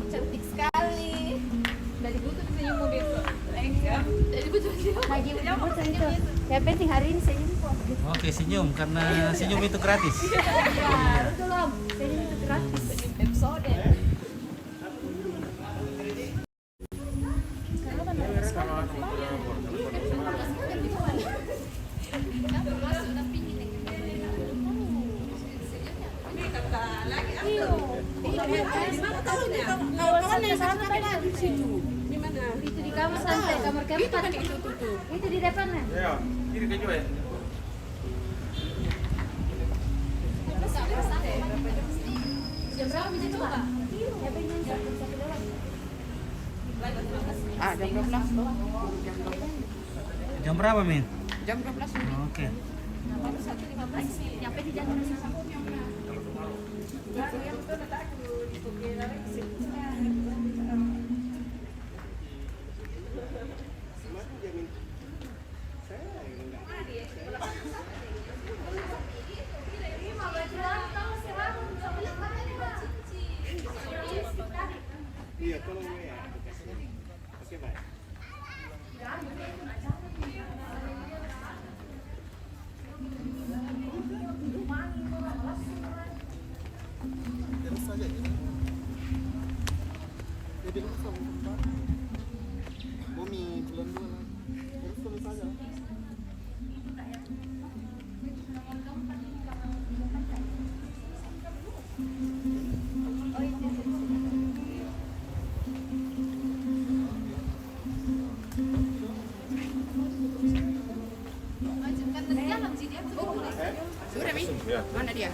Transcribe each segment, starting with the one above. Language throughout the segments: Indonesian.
Cantik sekali. Dari butuh senyum mau besok. Dari butuh lagi udah mau senyum. Ya penting hari ini senyum kok. Oke, senyum karena senyum itu gratis. Ya, betul Om. Senyum itu gratis. Senyum episode. Itu di kamar santai, kamar keempat. Itu di depan kan? Ya, kiri ke ya. Jam berapa bisa coba? Jam 12 loh. Jam berapa, Min? Jam 12. Oke. Nyampe di jalan. Iya, tolong ya. Oke, baik. Terus saja ini. Jadi lu sama tempat. Bumi bulan 2 lah. Terus tulis saja. Sudah, Mi? Mana dia?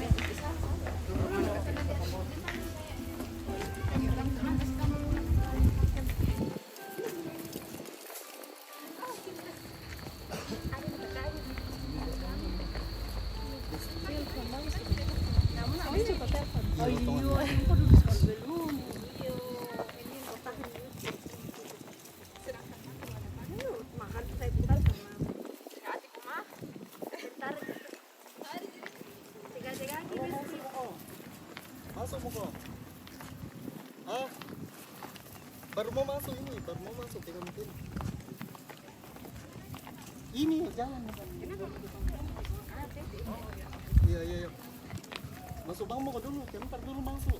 Masuk mau kok? Hah? Baru mau masuk ini, baru mau masuk pegang mungkin. Ini jalan. Iya, iya, iya. Masuk bang mau dulu, kentar dulu masuk.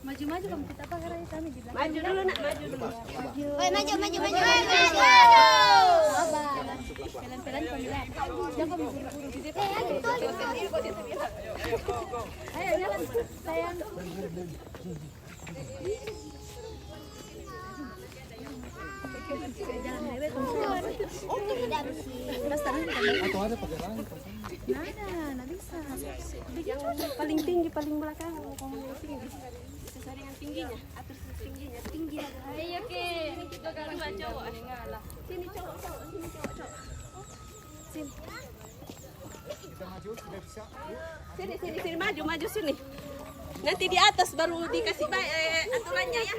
Maju-maju kamu kita apa karena kami di belakang. Maju dulu nak, maju dulu. Maju. Pelan-pelan pelan. Jangan kamu buru-buru di depan. Ayo jalan sayang. Jalan lewat Atau ada pakai rangka? Nggak bisa. Paling tinggi, paling belakang. Sesuai dengan tingginya, atur tingginya, tinggi. Ayo ke, kita dua cowok ada ngalah. Sini cowok, sini cowok. Sini. Kita maju, sudah bisa. Sini, maju sini. Nanti di atas baru dikasih aturannya ya.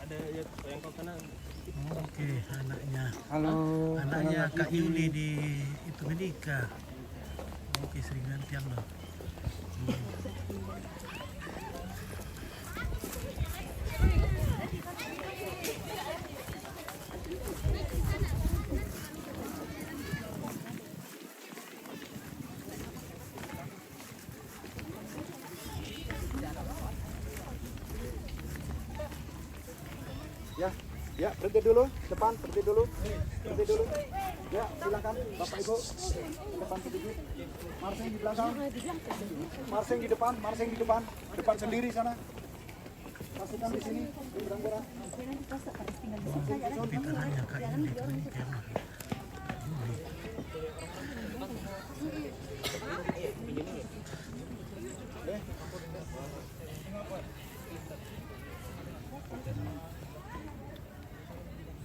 Ada yang kau Oke, anaknya. Halo. Anaknya Kak Yuli di itu menikah. Oke, sering gantian loh. Ya, berhenti dulu, depan, berhenti dulu. Ya, silakan Bapak Ibu. Depan sedikit. Marsing di belakang. Marsing di depan, depan sendiri sana. Pastikan di sini, di berang-berang. Tapi tanahnya Kak Yuli itu menikah.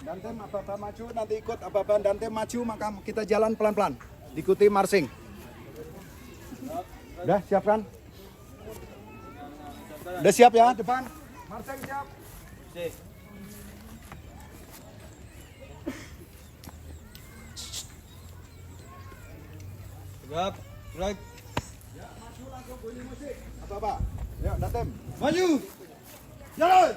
Dantem apa-apa maju, nanti ikut apa-apa Dantem maju, maka kita jalan pelan-pelan. Diikuti marsing. Udah siap kan? Udah siap ya, depan. Marsing siap. Siap, right. Ya, maju langsung bunyi musik. Apa-apa? Ya, Dantem. Maju. Jalan.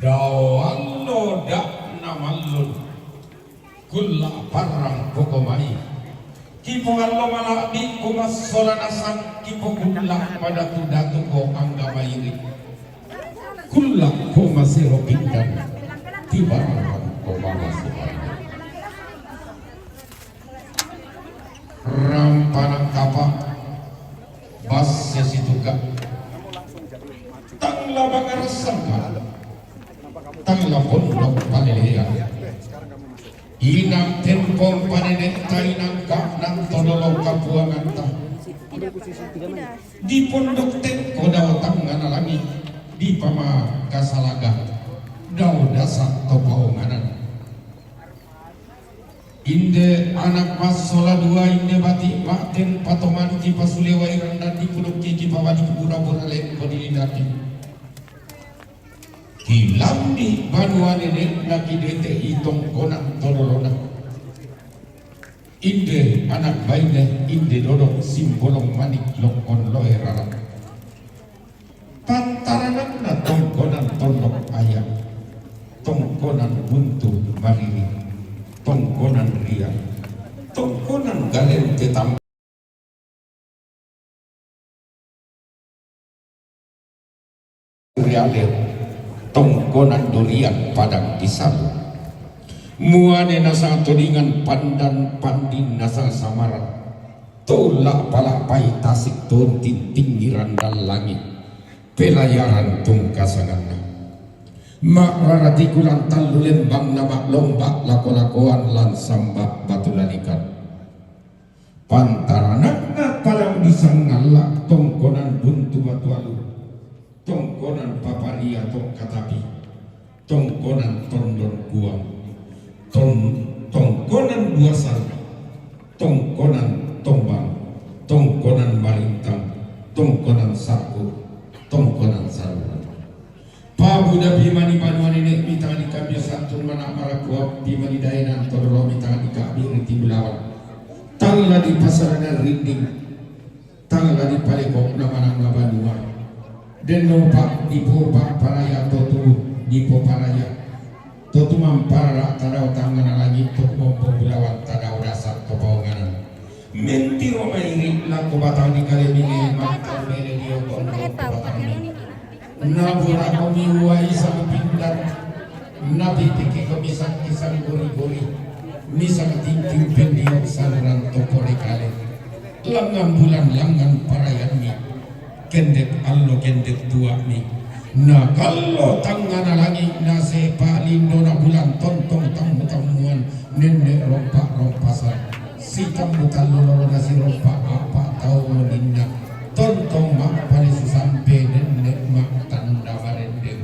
Dawallo dak namallun kulla parang pokomai kipo allo mala di kumas solanasan kipo kulla pada tudatu ko anggamayri kulla ko masiro pindan tibarang ko mamasiro rampanang kapa basnya situga tangla bangarasangka tangla pondok paleleya inang tempol panenek tainang kak nang todolo kapuangan ta di pondok tengko daw tangan alami di pama kasalaga daw dasa topaonganan inde anak mas sola dua inde bati maten patoman ki pasulewa iranda di puluk ki pawadi kubura-bura len ko dilindati Kilamdi banuan ini lagi dete hitong konang todolona inde anak baine inde dodok simbolong manik lokon loherara pantaranan na tongkonan tondok ayam tongkonan buntu marini tongkonan ria tongkonan galen tetam rialer tongkonan durian padang pisang muane nasa tudingan pandan pandin nasa samaran tolak palapai tasik tontin tinggiran dal langit pelayaran tungkasanganna mak rarati kulan talu lembang nama lomba lako-lakoan lan sambak batu lalikan pantaranakna palang disang ngalak tongkonan buntu batu alu tongkonan paparia tong katapi tongkonan tondon guang tongkonan buasan tongkonan tombang tongkonan marintang tongkonan saku tongkonan saluran pabuda bimani banuan ini mitang di kami santun mana marakuap bimani dainan todolo mitang di kami riti bulawan tangla di pasaran rinding tangla di palekok nama banua deno pak dipo pak paraya totu dipo paraya totu mampara tadau tangan lagi totu mompo bulawan tadau dasar kepaunganan menti roma ini laku batang di kali ini mantan mele dia kondo batang ini Nabura kami wa isang pindan. Nabi tiki kami sang isang guri-guri. Misang tingting pendiok saluran topore kale. Langan bulan langan parayan mi. Kendet allo kendet tua mi. Nah kalau tangan alangi nase palindo na bulan tontong tamu-tamuan nenek rompak-rompasan. Si tamu kalau nasi rompak apa tahu menindak. Tontong mak palisu sampai nenek mak tanda barendeng.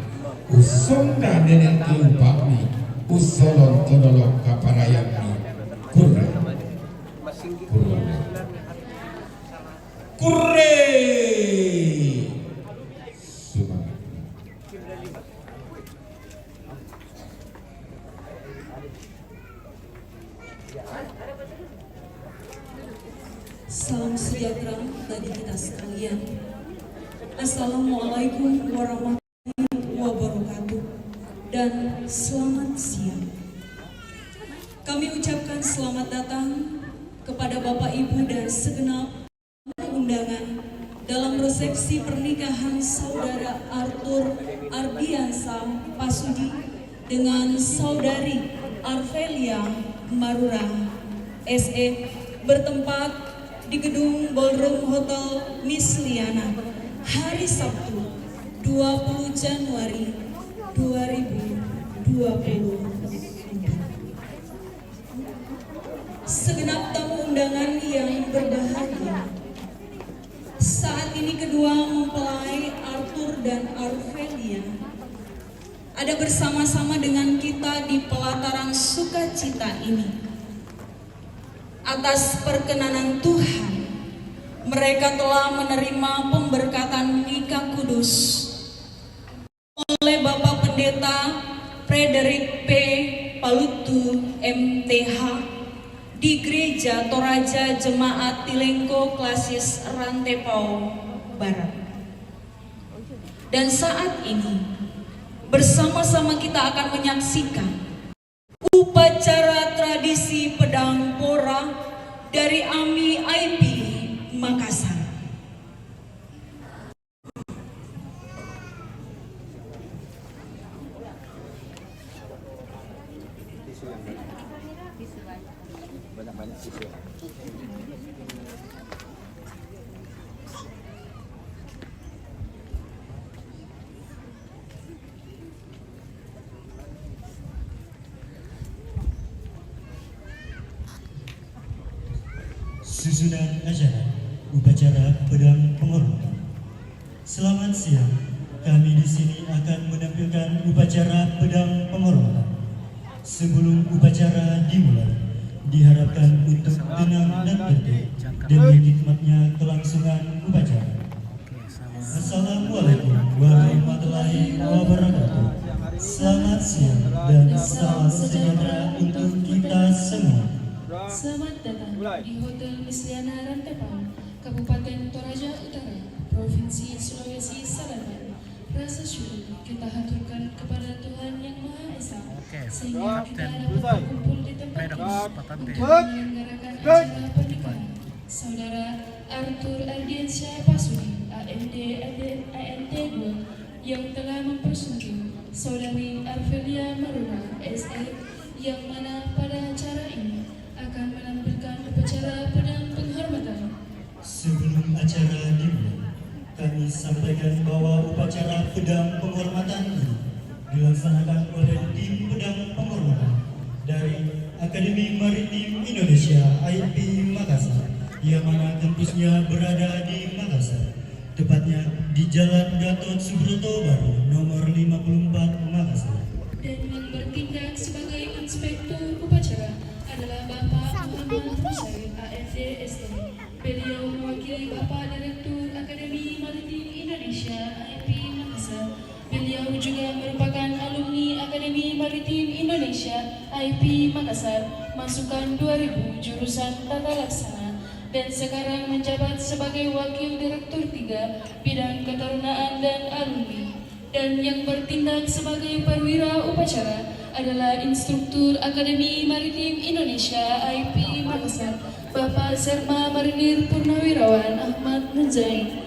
Usong dah nenek keumpak mi. Usolon tololok kaparayan mi. Kurre. Kurre. Kurre. Semangat. Salam sejahtera bagi kita sekalian. Assalamualaikum warahmatullahi wabarakatuh dan selamat siang. Kami ucapkan selamat datang kepada Bapak Ibu dan segenap undangan dalam resepsi pernikahan saudara Arthur Ardiansa Pasudi dengan saudari Arvelia Marura SE bertempat di gedung Ballroom Hotel Miss Liana hari Sabtu 20 Januari 2020. Segenap tamu undangan yang berbahagia, saat ini kedua mempelai Arthur dan Arvelia ada bersama-sama dengan kita di pelataran sukacita ini. Atas perkenanan Tuhan, mereka telah menerima pemberkatan nikah kudus oleh Bapak Pendeta Frederick P. Palutu MTH di Gereja Toraja Jemaat Tilengko Klasis Rantepao Barat. Dan saat ini bersama-sama kita akan menyaksikan upacara tradisi pedang pora dari AMI IP Makassar. Banyak-banyak sih. Susunan acara upacara pedang penghormatan. Selamat siang. Kami di sini akan menampilkan upacara pedang penghormatan. Sebelum upacara dimulai, diharapkan untuk tenang dan tertib demi nikmatnya kelangsungan upacara. Assalamualaikum warahmatullahi wabarakatuh. Selamat siang dan salam sejahtera untuk kita semua. Selamat datang di Hotel Miss Liana Rantepao, Kabupaten Toraja Utara, Provinsi Sulawesi Selatan. Rasa syukur kita haturkan kepada Tuhan Yang Maha Esa, sehingga kita dapat berkumpul di tempat ini untuk menyelenggarakan acara pernikahan Saudara Arthur Ardiansyah Pasudi, AMD ANT 2, yang telah mempersunting Saudari Arvelia Marura SE, yang mana pada acara ini akan menampilkan upacara pedang penghormatan. Sebelum acara dimulai, kami sampaikan bahwa upacara pedang penghormatan ini dilaksanakan oleh tim pedang penghormatan dari Akademi Maritim Indonesia IP Makassar, yang mana kampusnya berada di Makassar, tepatnya di Jalan Gatot Subroto Baru nomor 54 Makassar. Dan yang bertindak sebagai inspektur upacara adalah Bapak Muhammad Musaid AFD ST. Beliau mewakili Bapak Direktur Akademi Maritim Indonesia IP Makassar. Beliau juga merupakan alumni Akademi Maritim Indonesia IP Makassar, masukan 2000 jurusan Tata Laksana, dan sekarang menjabat sebagai Wakil Direktur 3 Bidang Ketarunaan dan Alumni. Dan yang bertindak sebagai perwira upacara adalah Instruktur Akademi Maritim Indonesia IP Makassar, Bapak Serma Marinir Purnawirawan Ahmad Munzain.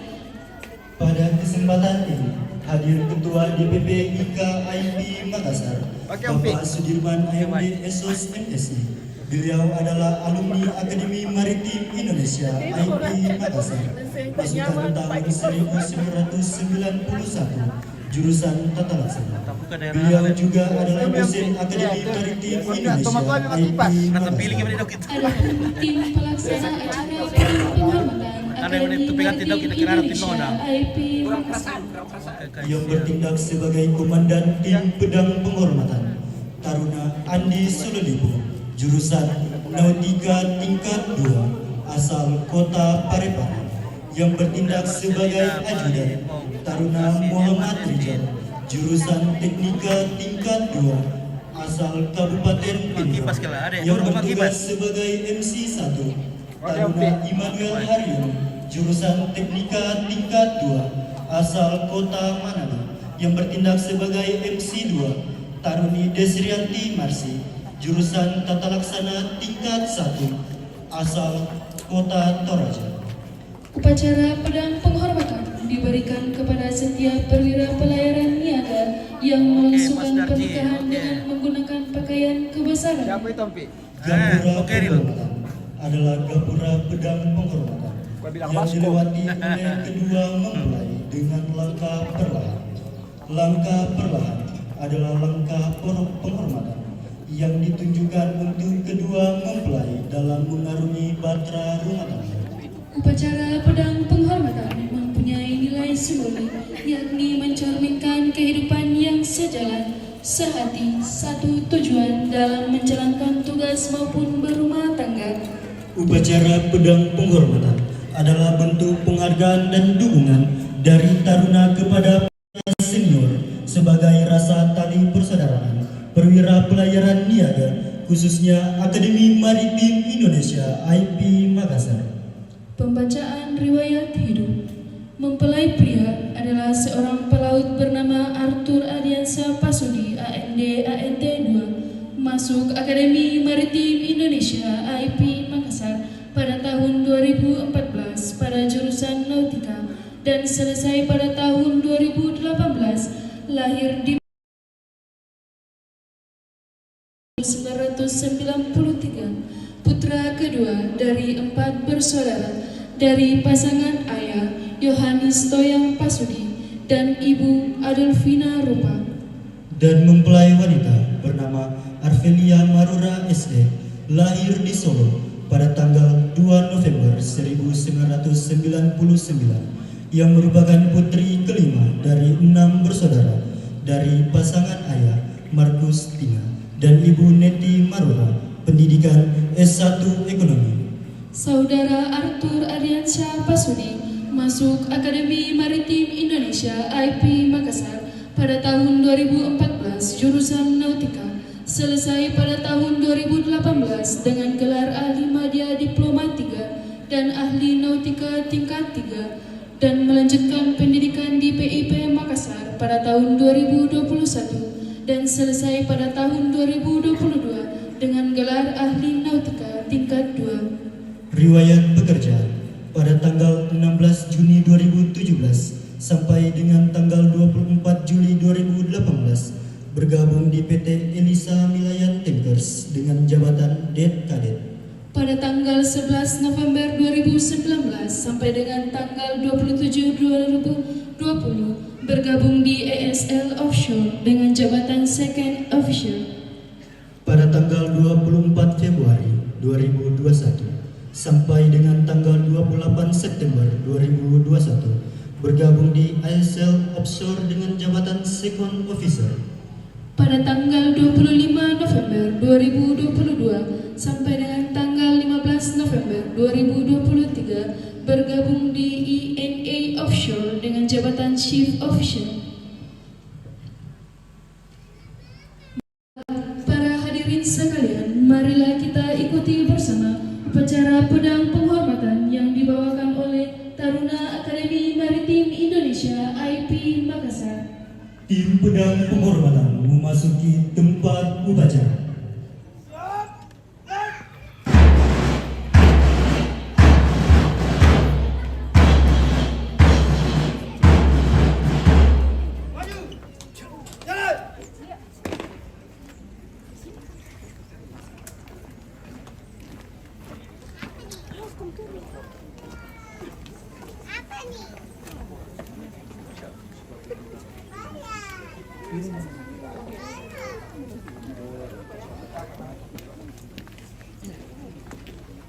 Pada kesempatan ini, hadir Ketua DPP IKIP Makassar, Bapak Sudirman AMD SOS MSI. Beliau adalah alumni Akademi Maritim Indonesia IP Makassar, pasukan tahun 1991, jurusan Tata Laksana. Beliau juga adalah dosen Akademi Maritim Indonesia IP Makassar. Adapun tim pelaksana acara penghormatan Akademi Maritim Indonesia IP Makassar yang bertindak sebagai Komandan Tim Pedang Penghormatan Taruna Andi Sulolipo, jurusan Nautika tingkat 2 asal Kota Parepare, yang bertindak sebagai Ajudan Taruna Muhammad Rijal, jurusan Teknika tingkat 2 asal Kabupaten Pinang, yang bertugas sebagai MC1 Taruna Immanuel Haryono, jurusan Teknika tingkat 2 asal Kota Manado, yang bertindak sebagai MC2 Taruni Desrianti Marsi, jurusan Tata Laksana tingkat 1 asal Kota Toraja. Upacara pedang penghormatan diberikan kepada setiap perwira pelayaran niaga yang melangsungkan pernikahan dengan menggunakan pakaian kebesaran. Gapura penghormatan adalah gapura pedang penghormatan yang dilewati oleh kedua mempelai dengan langkah perlahan. Langkah perlahan adalah langkah penghormatan yang ditunjukkan untuk kedua mempelai dalam mengarungi batra rumah tangga. Upacara pedang penghormatan mempunyai nilai simbolik, yakni mencerminkan kehidupan yang sejalan, sehati, satu tujuan dalam menjalankan tugas maupun berumah tangga. Upacara pedang penghormatan adalah bentuk penghargaan dan dukungan dari taruna kepada para senior sebagai rasa tali persaudaraan perwira pelayaran niaga, khususnya Akademi Maritim Indonesia IP Makassar. Pembacaan riwayat hidup. Mempelai pria adalah seorang pelaut bernama Arthur Adiansa Pasudi AMD ANT 2, masuk Akademi Maritim Indonesia IP Makassar pada tahun 2014 pada jurusan Nautika dan selesai pada tahun 2018. Lahir di 1993, putra kedua dari 4 bersaudara dari pasangan ayah Yohanes Toyang Pasudi dan ibu Adolfina Rupa. Dan mempelai wanita bernama Arvelia Marura SD, lahir di Solo pada tanggal 2 November 1999, yang merupakan putri kelima dari 6 bersaudara dari pasangan ayah Markus Tina dan ibu Neti Marura, pendidikan S1 Ekonomi. Saudara Arthur Adiansyah Pasudi masuk Akademi Maritim Indonesia IP Makassar pada tahun 2014 jurusan Nautika, selesai pada tahun 2018 dengan gelar ahli madya diploma 3 dan ahli nautika tingkat 3, dan melanjutkan pendidikan di PIP Makassar pada tahun 2021 dan selesai pada tahun 2022 dengan gelar ahli nautika tingkat 2. Riwayat bekerja pada tanggal 16 Juni 2017 sampai dengan tanggal 24 Juli 2018 bergabung di PT Elisa Milayan Tankers dengan jabatan Det Kadet. Pada tanggal 11 November 2019 sampai dengan tanggal 27 2020 bergabung di ESL Offshore dengan jabatan Second Officer. Pada tanggal 24 Februari 2021 sampai dengan tanggal 28 September 2021 bergabung di ESL Offshore dengan jabatan Second Officer. Pada tanggal 25 November 2022 sampai dengan tanggal 15 November 2023 bergabung di INA Offshore dengan jabatan Chief Officer. Para hadirin sekalian, marilah kita ikuti bersama upacara pedang penghormatan yang dibawakan oleh Taruna Akademi Maritim Indonesia IP Makassar. Tim pedang penghormatan memasuki tempat upacara.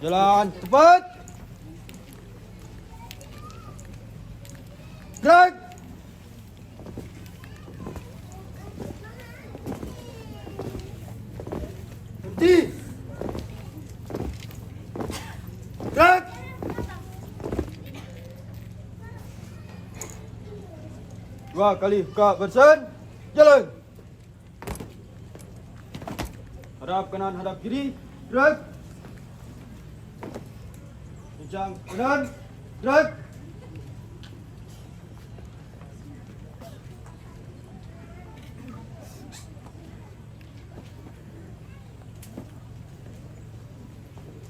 Jalan cepat. Gerak. Berhenti. Gerak. Dua kali buka bersen. Jalan. Hadap kanan, hadap kiri. Gerak. Kencang kanan. Gerak.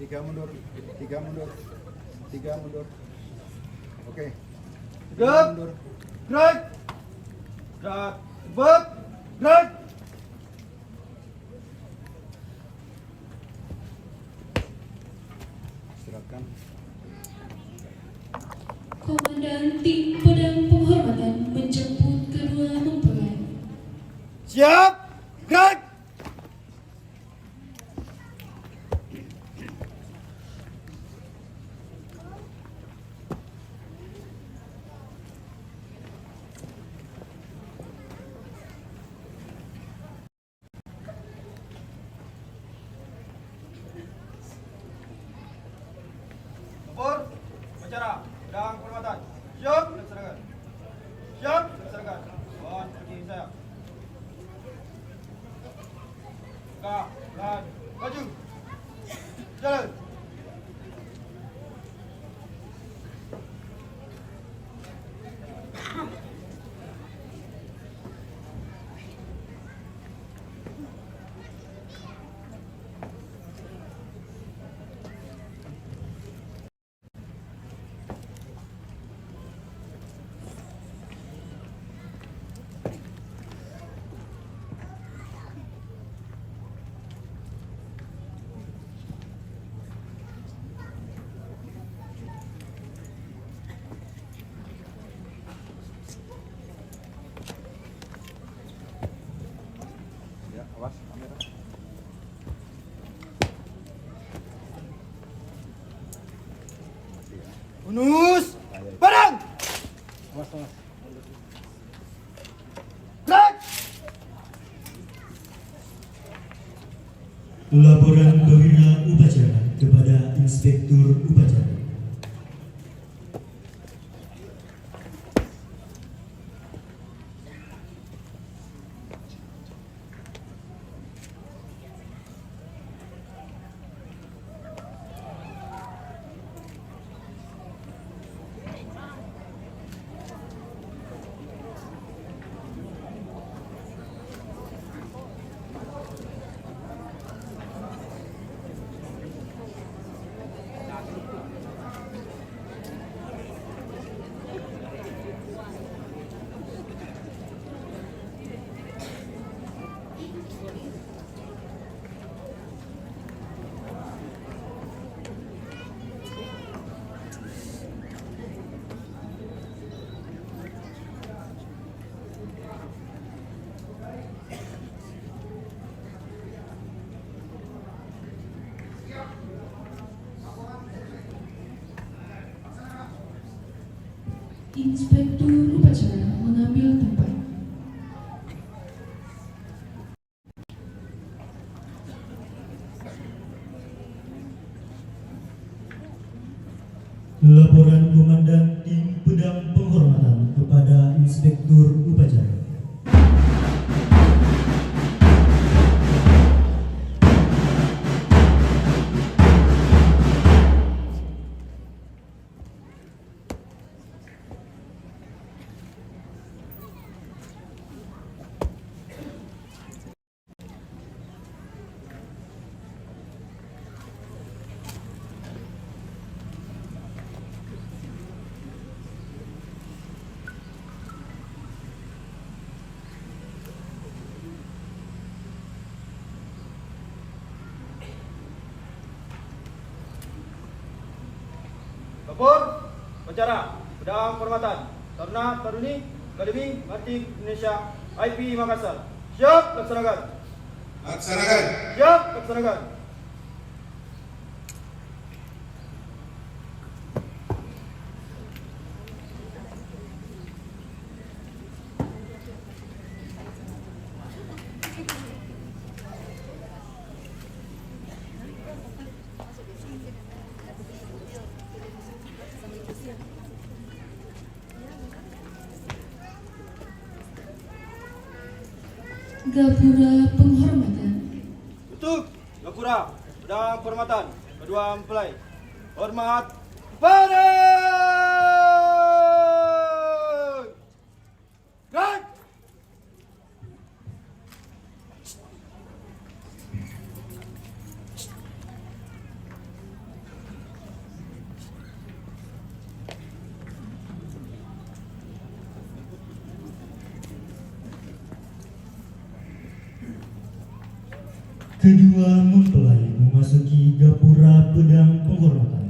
Tiga mundur. Oke. Gerak. Gerak. Gerak. Cepat. Gerak. Silakan. Komandan Tim Pedang Penghormatan menjemput kedua mempelai. Siap. Gerak. Lapor, acara, pedang penghormatan. Siap, laksanakan. Siap, laksanakan. Bawa pergi saya. Tegak, pelan, maju. Jalan. Ya, awas kamera. Unus, padang. Awas. Gerak. Laporan Perwira Upacara kepada Inspektur Upacara. Inspektur Upacara mengambil tempat. Laporan Komandan Tim Pedang Penghormatan kepada Inspektur Upacara. Lapor, acara, pedang penghormatan. Taruna Taruni Akademi Batik Indonesia IP Makassar. Siap, laksanakan. Laksanakan. Siap, laksanakan. Gapura penghormatan. Untuk Gapura pedang penghormatan kedua mempelai. Hormat kepada Gerak! Kedua mempelai memasuki gapura pedang penghormatan.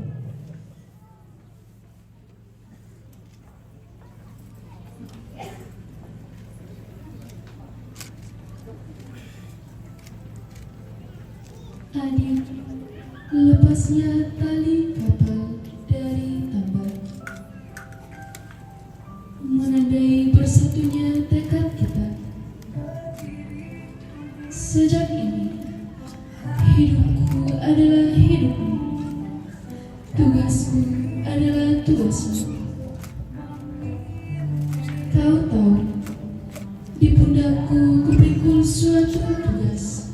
Adil, lepasnya tali kapal dari tambak, menandai bersatunya tekad kita. Sejak ini, hidupku adalah hidupmu, tugasku adalah tugasmu. Kau tahu, di pundakku kupikul suatu tugas.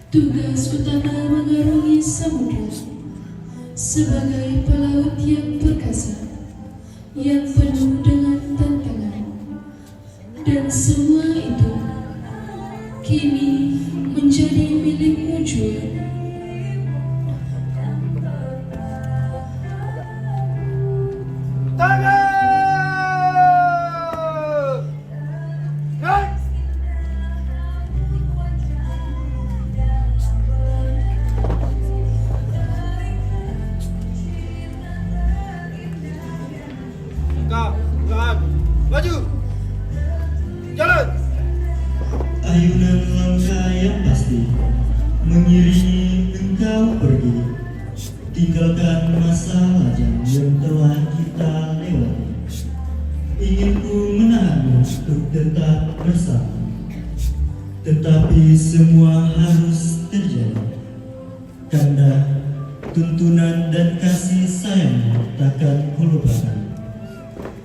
Tugas utama mengarungi samudra sebagai pelaut yang perkasa, yang penuh dengan tantangan. Dan semua itu kini menjadi milikmu jua. Maju. Jalan. Ayunan langkah yang pasti mengiringi engkau pergi. Tinggalkan masa lajang yang telah kita lewati. Ingin ku menahanmu untuk tetap bersama, tetapi semua harus terjadi. Karena tuntunan dan kasih sayangmu takkan kulupakan.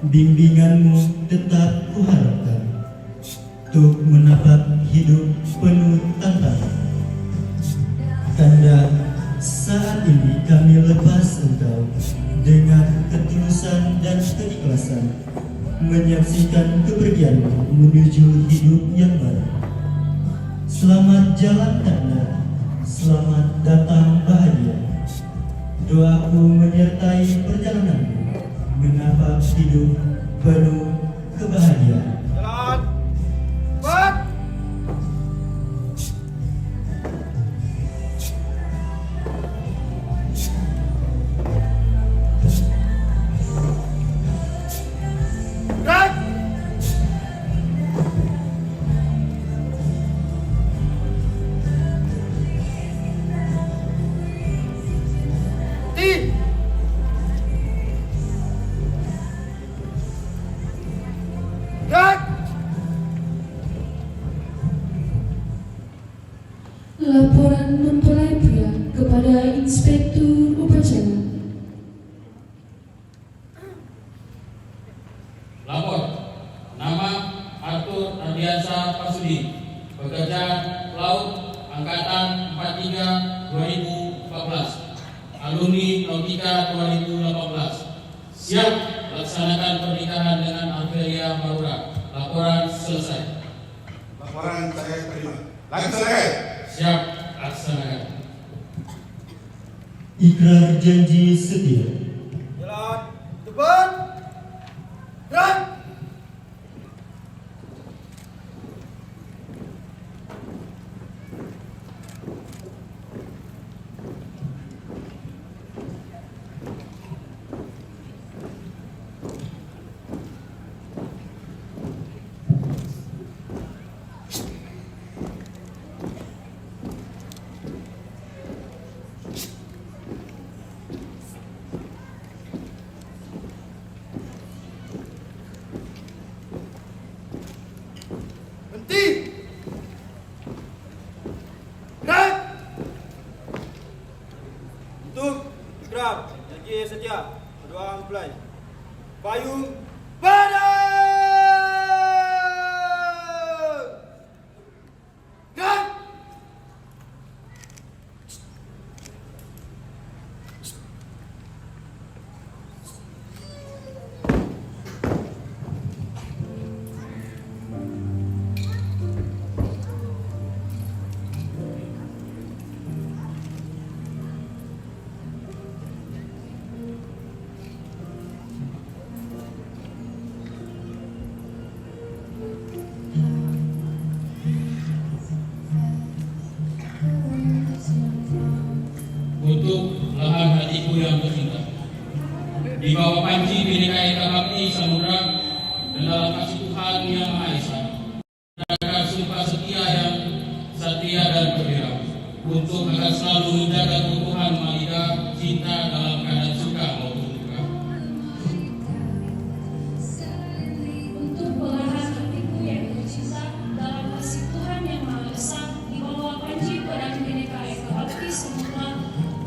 Bimbinganmu tetap kuharapkan untuk menapak hidup penuh tantangan. Kanda, saat ini kami lepas engkau dengan ketulusan dan keikhlasan, menyaksikan kepergianmu menuju hidup yang baru. Selamat jalan Kanda, selamat datang bahagia. Doaku menyertai perjalananmu menapak hidup penuh kebahagiaan. Jalan. Cepat. Gerak. Ti. Gerak. Laporan mempelai pria kepada Inspektur Upacara. Lapor, nama Arthur Ardiansa Pasudi, bekerja pelaut Angkatan 43 2014, alumni Nautika 2018. Siap laksanakan pernikahan dengan Arvelia Marura. Laporan selesai. Laporan saya terima. Laksanakan. Siap laksanakan. Ikrar janji setia. Jalan. Depan. Gerak. Pasudi setia. Kedua mempelai. Payung badan. Dan untuk lahan hatiku yang tercinta. Di bawah panji Bhinneka Eka Bakti Samudra dan dalam kasih Tuhan Yang Maha Esa, akan sumpah setia yang setia dan berwira untuk akan selalu menjaga keutuhan Malida cinta dalam keadaan suka maupun duka. Untuk belahan hatiku yang tercinta dalam kasih Tuhan Yang Maha Esa, di bawah panji Pedang Bhinneka Eka Bakti Samudra,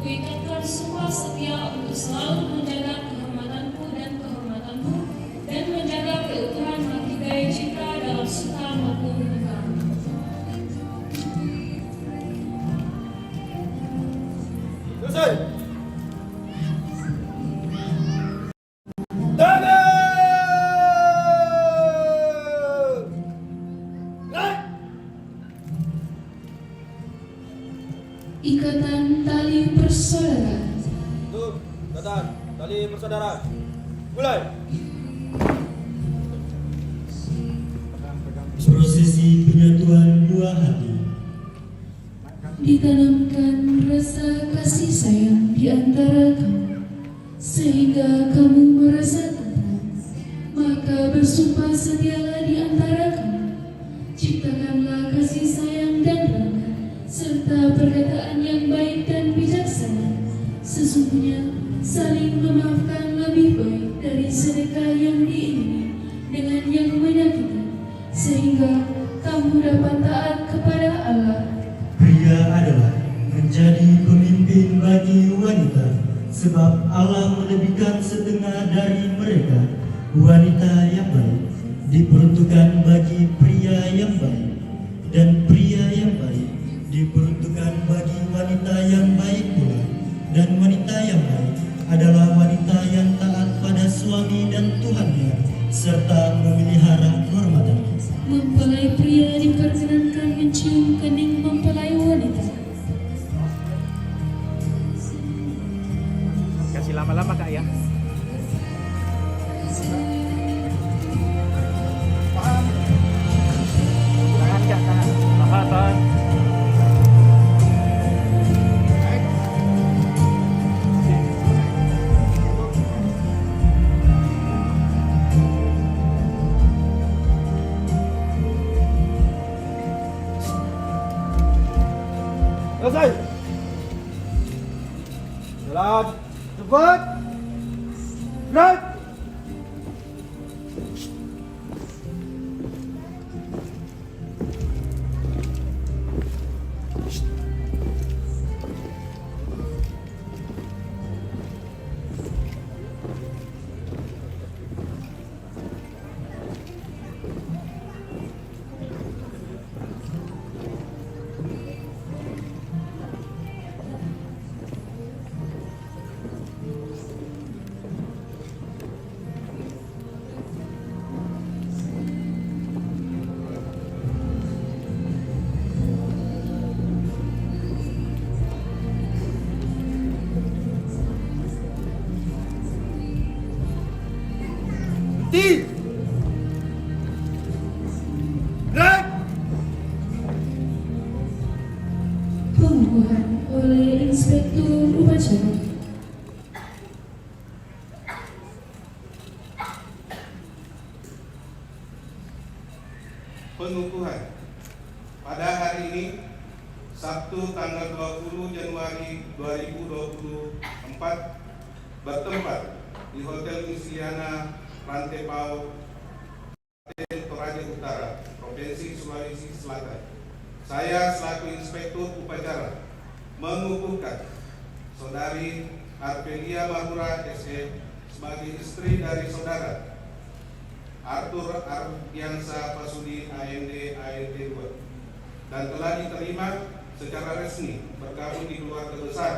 kuikatkan sumpah setia untuk selalu menjaga kehormatanku dan kehormatanmu dan menjaga keutuhan hati gaya cinta dalam suka maupun duka. selesai. Tangan. Naik. Ikatan tali persaudaraan. Tuh, ikatan tali persaudaraan. Mulai. Prosesi penyatuan dua hati. Ditanamkan rasa kasih sayang di antara kamu, sehingga kamu merasa tenang. Maka bersumpah setialah di antara kamu. Ciptakanlah kasih sayang dan rahmat, serta perkataan yang baik dan bijaksana. Sesungguhnya saling memaafkan lebih baik dari sedekah yang diingini dengan yang menyakiti, sehingga kamu dapat taat kepada Allah. Pria adalah menjadi pemimpin bagi wanita, sebab Allah melebihkan setengah dari mereka. Wanita yang baik diperuntukkan bagi pria yang baik, dan pria yang baik diperuntukkan bagi wanita yang baik pula. Dan wanita yang baik adalah wanita yang taat pada suami dan Tuhannya, serta memelihara kehormatan. Mempelai pria diperkenankan mencium kening mempelai wanita. Kasih lama-lama Kak ya. Tahan Kak, tahan. Tahan. Selesai. Jalan cepat. Naik. Berhenti. Naik. Pengukuhan oleh Inspektur Upacara. Pengukuhan pada hari ini Sabtu tanggal 20 Januari 2024 bertempat di Hotel Misliana Rantepao, Toraja Utara, Provinsi Sulawesi Selatan. Saya selaku Inspektur Upacara mengukuhkan Saudari Arpelia Mahura SE sebagai istri dari saudara Arthur Ardiansa Pasudi AMD ALT 2 dan telah diterima secara resmi bergabung di keluarga besar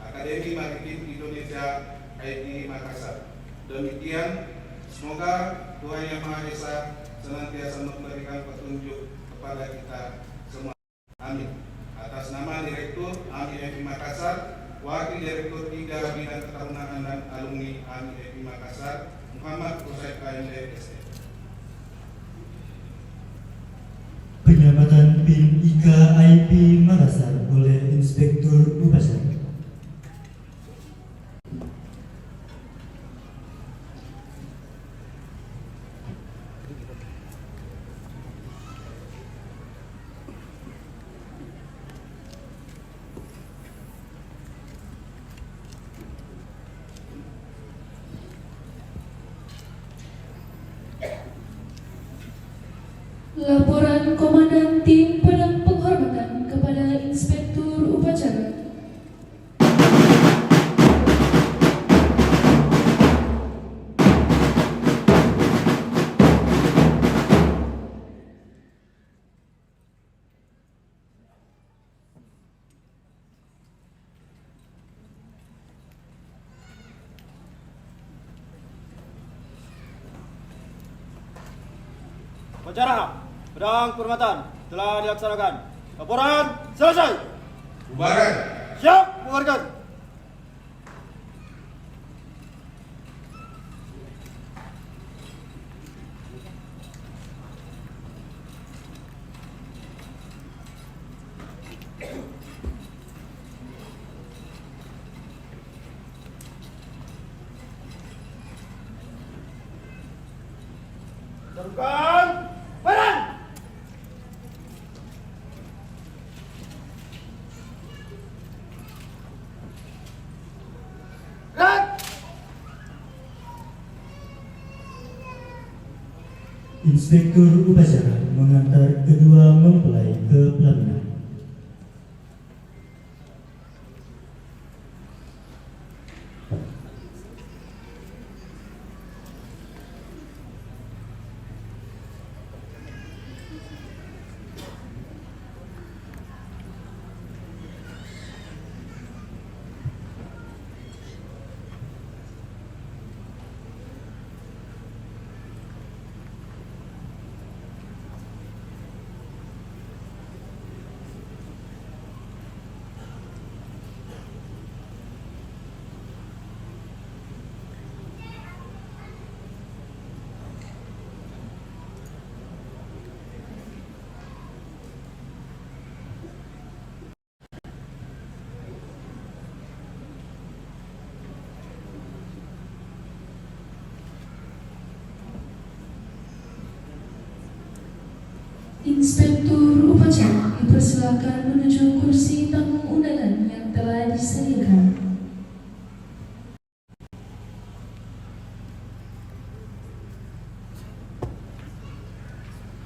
Akademi Maritim Indonesia AIP Makassar. Demikian, semoga Tuhan Yang Maha Esa senantiasa memberikan petunjuk kepada kita semua. Amin. Atas nama Direktur AMI AIP Makassar, Wakil Direktur 3 Bidang Ketarunaan dan Alumni AMI AIP Makassar, Muhammad Kusaid KMD SE. Penyamatan PIN IKAIP Makassar oleh Inspektur Upacara. Laporan Komandan Tim Pedang Penghormatan kepada Inspektur Upacara. Upacara pedang penghormatan telah dilaksanakan. Laporan selesai. Bubaran. Siap, bubarkan. Terungkan, badan. Inspektur Upacara mengantar kedua mempelai ke pelaminan. Inspektur Upacara dipersilakan menuju kursi tamu undangan yang telah disediakan.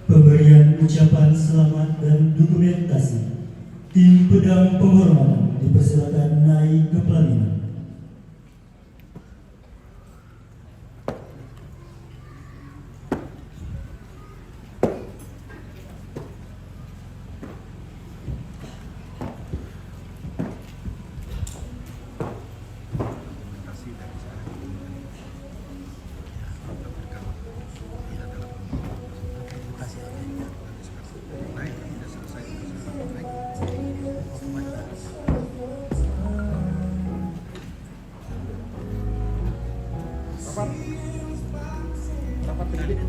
Pemberian ucapan selamat dan dokumentasi. Tim pedang penghormatan dipersilakan naik ke pelaminan. Rapat sedikit.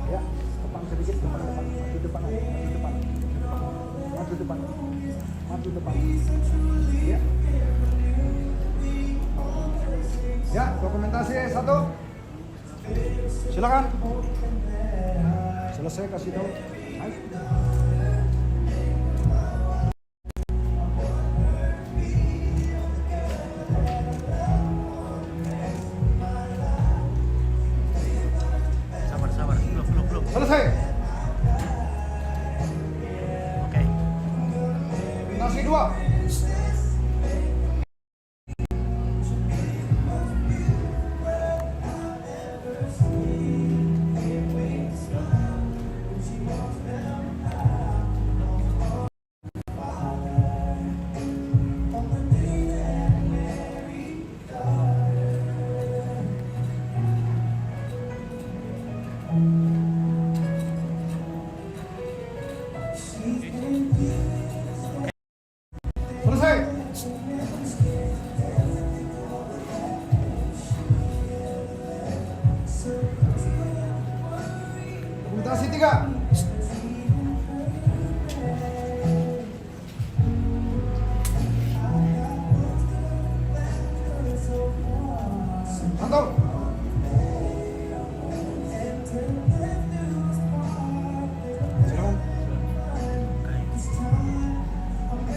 Ya, depan sedikit, depan, maju depan, maju depan, maju depan. Ya. Ya, dokumentasi satu. Silakan. Selesai kasih tahu. Ayo. Selesai. Oke. Nasi 2. Selesai. Dokumentasi 3. Mantap. Silakan.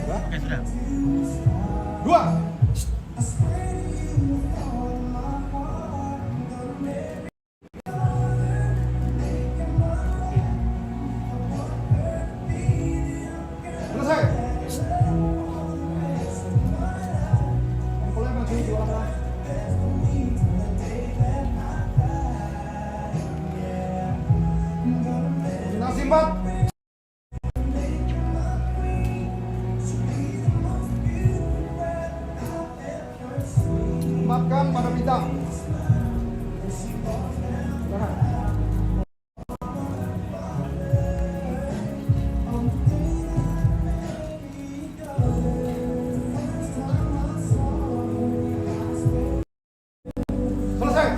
Oke, sudah. 2. Selesai. Mempelai maju di orang. Kombinasi 4. Makan pada bidang. Selesai.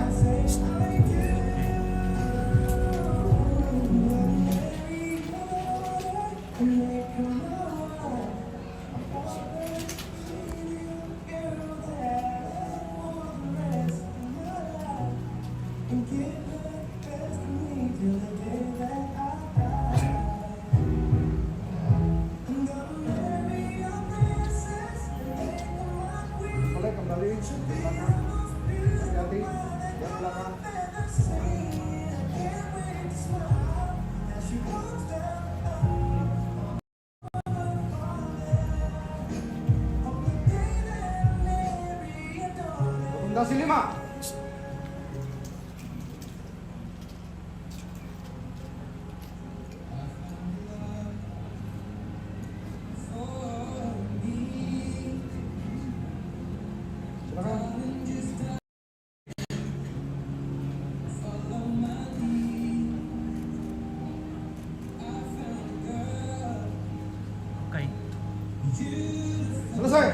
Boleh kembali ke belakang. Hati-hati yang belakang. Dokumentasi 5. Oke. Selesai.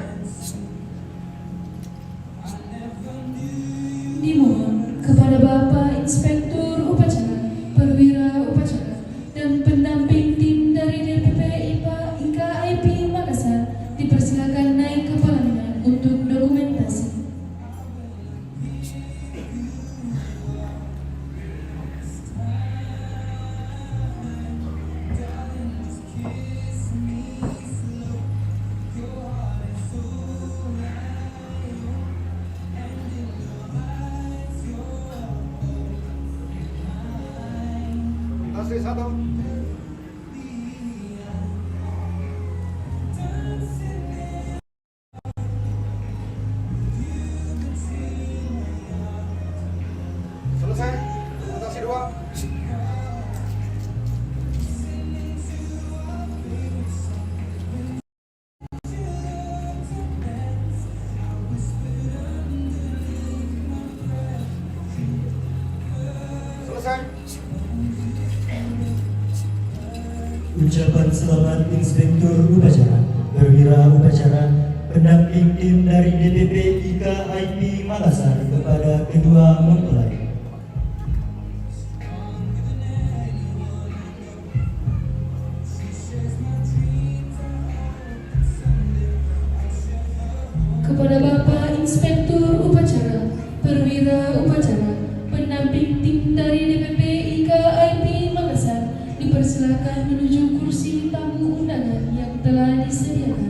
Dimohon kepada Bapak Inspektur Upacara, Perwira Upacara, dan pendamping tim dari DPP IPA IKIP Makassar dipersilakan naik ke pelaminan untuk dokumentasi. Dokumentasi 1. Selesai. Dokumentasi 2. Selesai. Ucapan selamat Inspektur Upacara, Perwira Upacara, pendamping tim dari DPP IKIP Makassar kepada kedua mempelai. Kepada Bapak Inspektur Upacara, Perwira Upacara, pendamping tim dari DPP IKIP Makassar dipersilakan menuju kursi tamu undangan yang telah disediakan.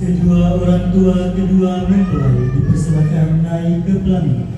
Kedua orang tua kedua mempelai dipersilakan naik ke pelaminan.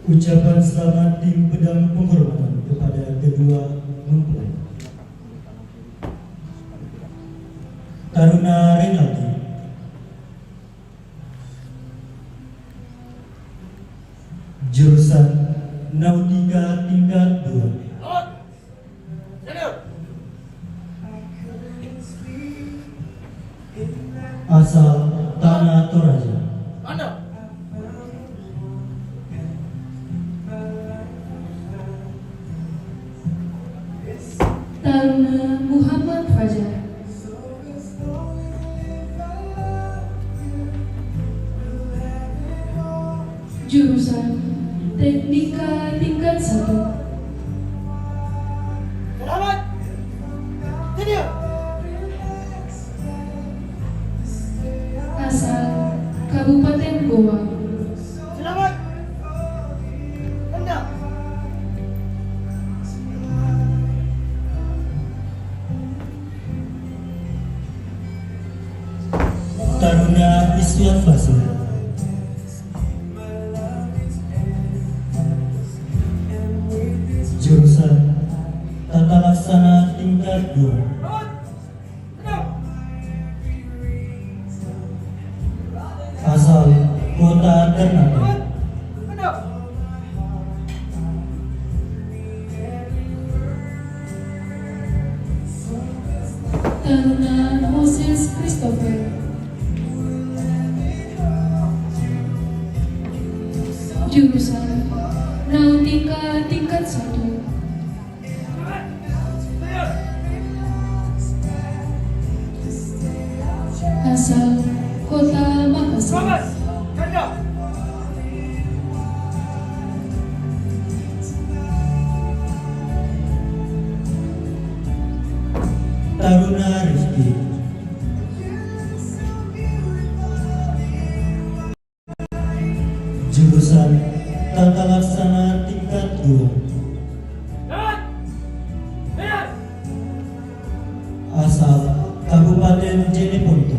Ucapan selamat tim pedang penghormatan kepada kedua mempelai. Taruna Renaldi, jurusan Nautika tingkat 2. Asal Tanah Toraja. Taruna Muhammad Fajar, jurusan Teknika tingkat 1. Asal Kabupaten Goa. Taruna Iswan Basir, jurusan Tata Laksana tingkat 2. Asal Kota Ternate. Taruna Moses Christopher, jurusan Nautika tingkat 1. Asal Kota Makassar. Taruna Rifki, jurusan Tata Laksana tingkat 2. Asal Kabupaten Jeneponto.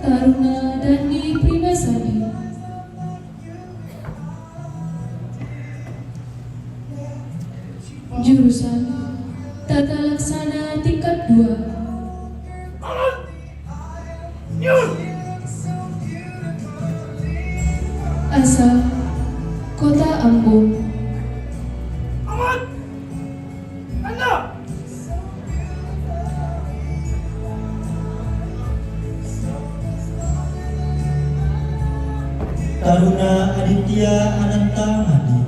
Taruna Dandi Primasadi, jurusan Tata Laksana tingkat 2. Asal Kota Ambon. Taruna Aditya Ananta Madi,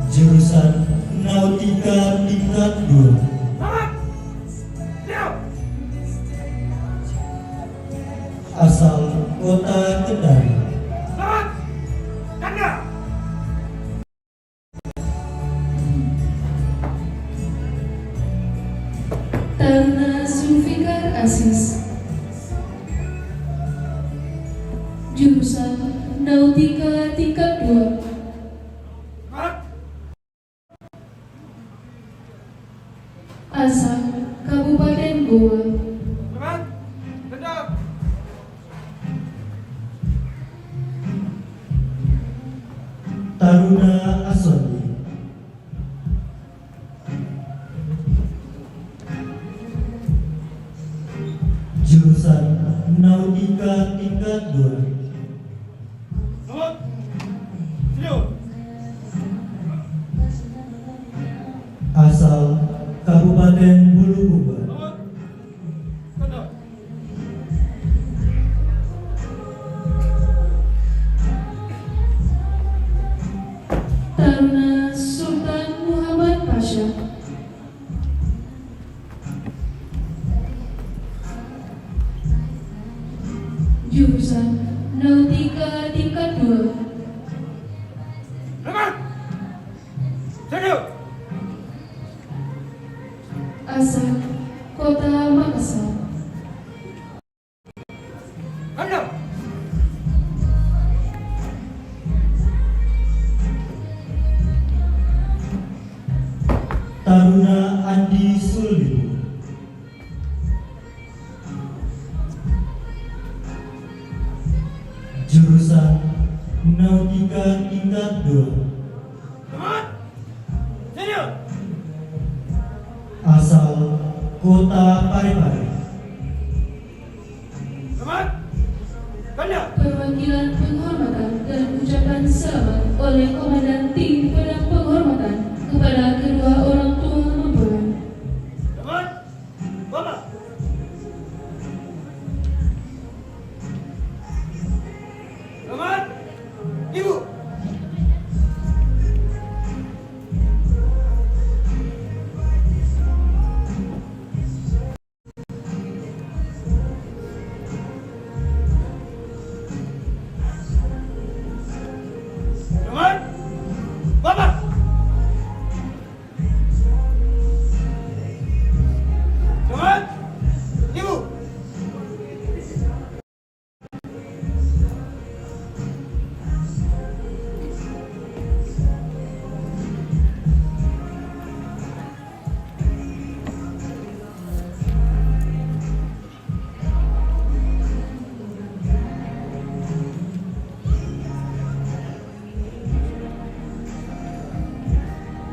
jurusan Nautika tingkat 2. Asal Kota Kendari. Taruna Zulfikar Aziz, jurusan Nautika tingkat 2. Asal Kabupaten Goa. Taruna Aswandi, jurusan Nautika tingkat 2. Asal Kabupaten Bulukumba. Taruna Sultan Muhammad Pasha, jurusan Nautika tingkat 2. Asal Kota Makassar. Taruna Andi Sulibu. Jurusan Nautika tingkat 2. Asal Kota Parepare. Perwakilan penghormatan dan ucapan selamat oleh Komandan Tim Pedang Penghormatan kepada kedua orang tua mempelai.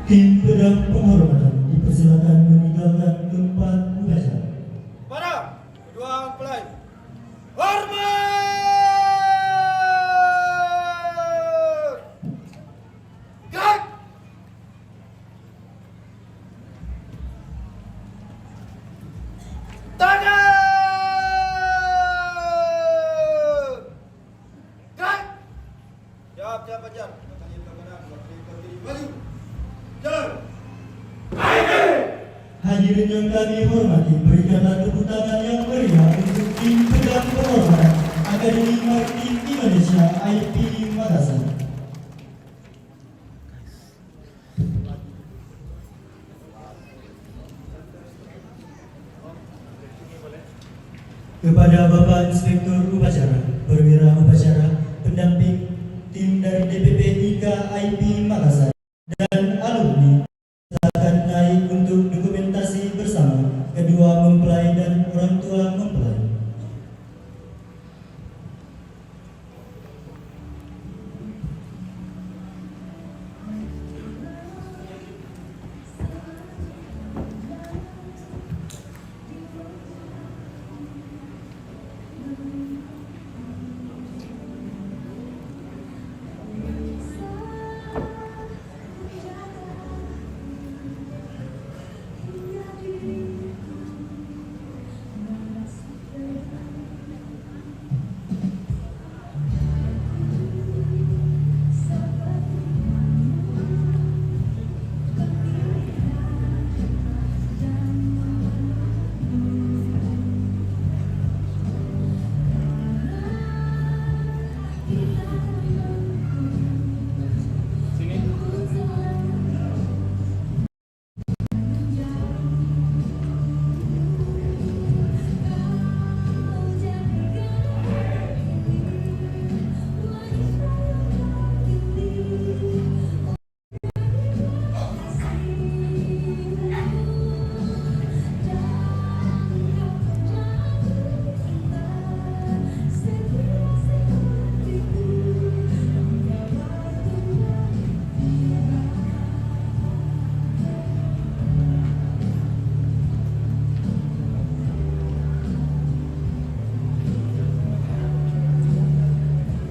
Tim Pedang Penghormatan dipersilakan meninggalkan tempat upacara. Pada kedua mempelai, hormat! Gerak! Tangan! Gerak! Siap, ajar. Maju! Jalan! Hadirin yang kami hormati, berikanlah tepuk tangan yang meriah untuk Tim Pedang Penghormatan Akademi Maritim Indonesia IPD Makassar. Kepada Bapak Inspektur Upacara, Perwira Upacara, pendamping tim dari DPP IKA IP Makassar, dan alumni, silakan naik untuk dokumentasi bersama kedua mempelai dan orang tua mempelai.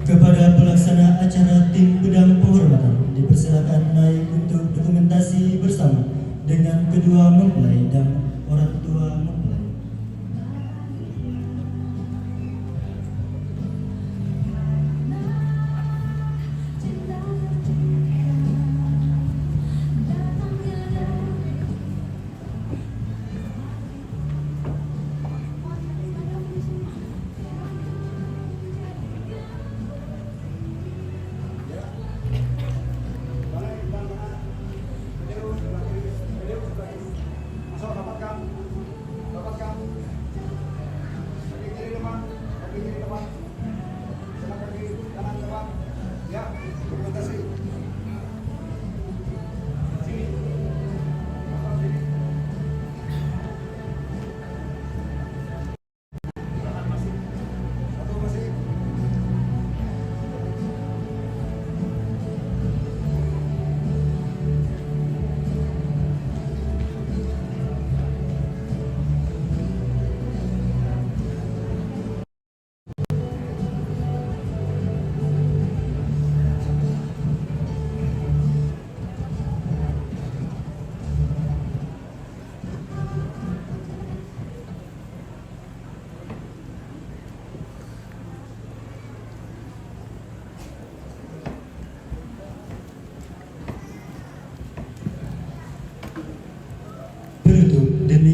Kepada pelaksana acara Tim Pedang Penghormatan dipersilakan naik untuk dokumentasi bersama dengan kedua mempelai dan orang tua mempelai. Masuk, rapatkan.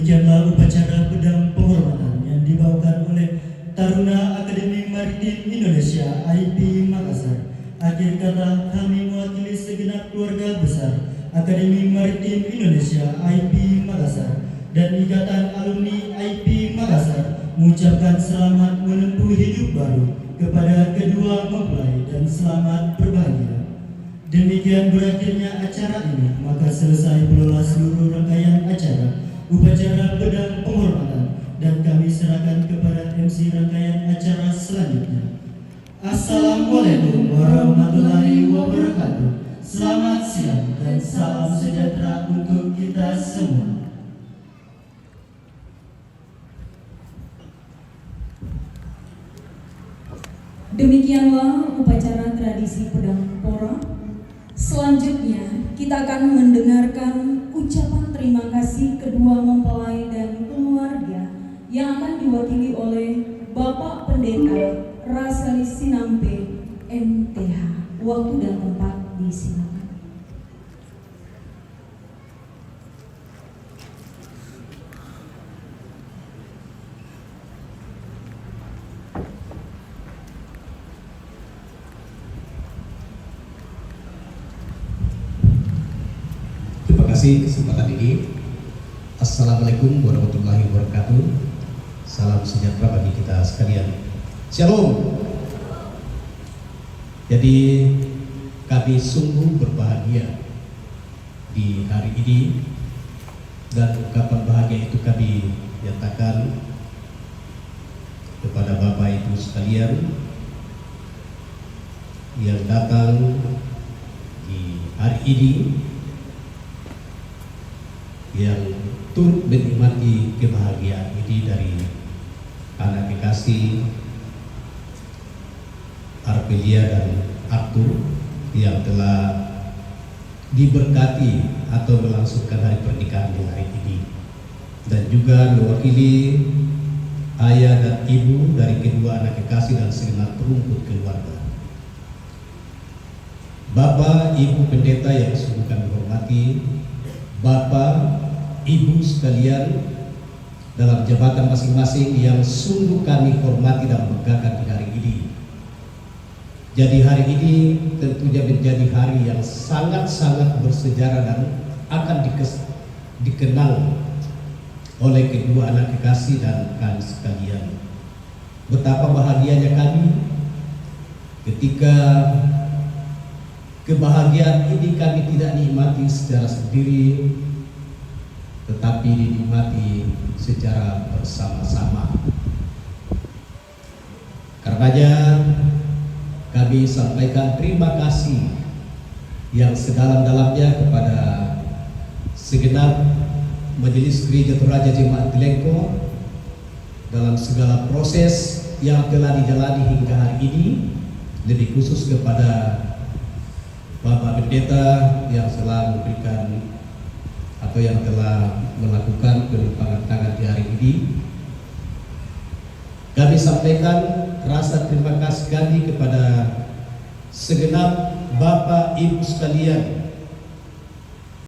Demikianlah upacara pedang penghormatan yang dibawakan oleh Taruna Akademi Maritim Indonesia IP Makassar. Akhir kata, kami mewakili segenap keluarga besar Akademi Maritim Indonesia IP Makassar dan Ikatan Alumni IP Makassar mengucapkan selamat menempuh hidup baru kepada kedua mempelai dan selamat berbahagia. Demikian berakhirnya acara ini, maka selesai pula seluruh rangkaian acara upacara pedang penghormatan dan kami serahkan kepada MC rangkaian acara selanjutnya. Assalamualaikum warahmatullahi wabarakatuh. Selamat siang dan salam sejahtera untuk kita semua. Demikianlah upacara tradisi pedang pora. Selanjutnya kita akan mendengarkan ucapan terima kasih kedua mempelai dan keluarga yang akan diwakili oleh Bapak Pendeta Rasali Sinampe MTH. Waktu dan tempat disilakan. Terima kasih kesempatan ini. Assalamualaikum warahmatullahi wabarakatuh. Salam sejahtera bagi kita sekalian. Shalom. Jadi kami sungguh berbahagia di hari ini, dan ungkapan bahagia itu kami nyatakan kepada Bapak Ibu sekalian yang datang di hari ini, yang turut menikmati kebahagiaan ini dari anak kekasih Arpelia dan Arthur yang telah diberkati atau melangsungkan hari pernikahan di hari ini, dan juga mewakili ayah dan ibu dari kedua anak kekasih dan segenap perumput keluarga. Bapak Ibu Pendeta yang sungguh kami hormati, Bapak Ibu sekalian dalam jabatan masing-masing yang sungguh kami hormati dan banggakan di hari ini. Jadi hari ini tentunya menjadi hari yang sangat-sangat bersejarah dan akan dikenal oleh kedua anak kekasih dan kami sekalian. Betapa bahagianya kami ketika kebahagiaan ini kami tidak nikmati secara sendiri, tetapi dinikmati secara bersama-sama. Karenanya kami sampaikan terima kasih yang sedalam-dalamnya kepada segenap Majelis Gereja Toraja Jemaat Tilengko dalam segala proses yang telah dijalani hingga hari ini, lebih khusus kepada Bapak Pendeta yang telah memberikan atau yang telah melakukan penumpangan tangan di hari ini. Kami sampaikan rasa terima kasih kami kepada segenap Bapak Ibu sekalian